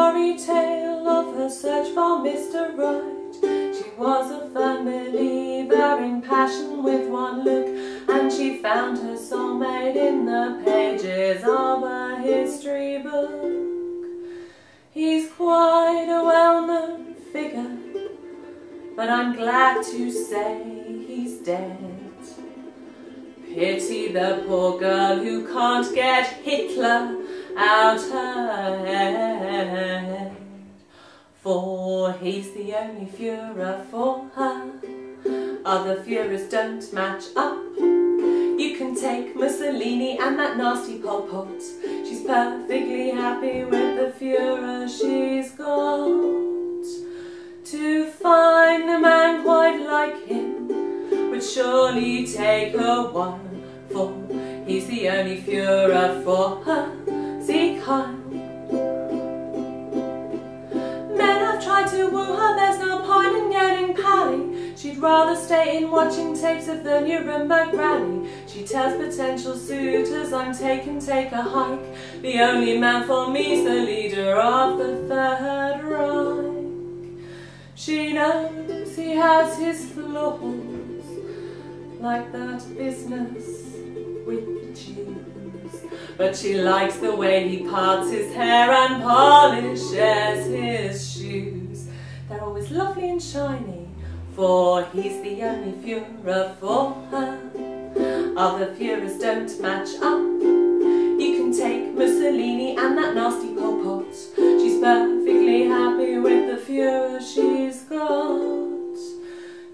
story tale of her search for Mr. Right. She was a firm believer in passion with one look, and she found her soulmate in the pages of a history book. He's quite a well-known figure, but I'm glad to say he's dead. Pity the poor girl who can't get Hitler out her head, for he's the only Fuhrer for her. Other Fuhrers don't match up. You can take Mussolini and that nasty Pol Pot. She's perfectly happy with the Fuhrer she's got. To find a man quite like him would surely take a while, for he's the only Fuhrer for her. See, Kyle, men have tried to woo her, there's no point in getting pally. She'd rather stay in watching tapes of the Nuremberg rally. She tells potential suitors, I'm taken, take a hike. The only man for me's the leader of the Third Reich. She knows he has his flaws, like that business with the Jews, but she likes the way he parts his hair and polishes his shoes. They're always lovely and shiny, for he's the only Fuhrer for her. Other Fuhrers don't match up. You can take Mussolini and that nasty Pol Pot. She's perfectly happy with the Fuhrer she's got.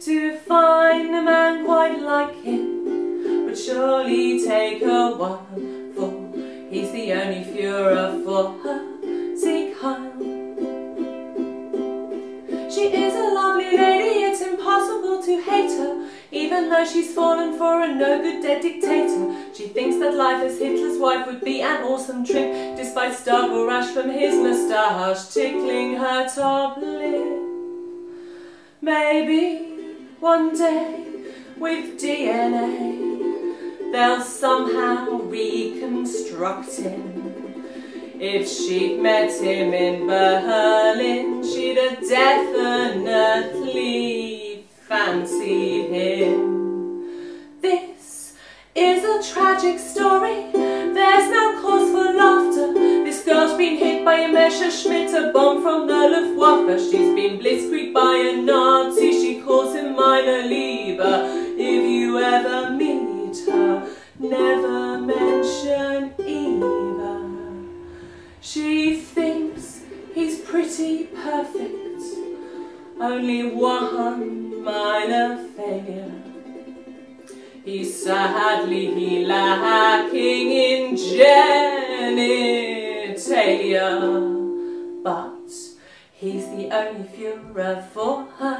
To find a man quite like him would surely take a while, for he's the only Fuhrer for her. See, Kyle, she is a lovely lady, it's impossible to hate her, even though she's fallen for a no-good dead dictator. She thinks that life as Hitler's wife would be an awesome trip, despite stubble rash from his moustache tickling her top lip. Maybe one day, with DNA, they'll somehow reconstruct him. If she'd met him in Berlin, she'd have definitely fancied him. This is a tragic story, there's no cause for laughter. This girl's been hit by a Messerschmitt, a bomb from the Luftwaffe. She's been blitzkrieged by a Nazi, she calls him meine Liebe. If you ever meet her, never mention Eva. She thinks he's pretty perfect, only one minor failure. He's sadly lacking in genitalia, but he's the only Fuhrer for her.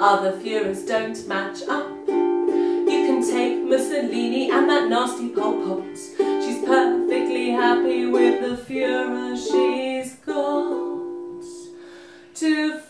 Other Fuhrers don't match up. You can take Mussolini and that nasty Pol Pot. She's perfectly happy with the Fuhrer she's got. To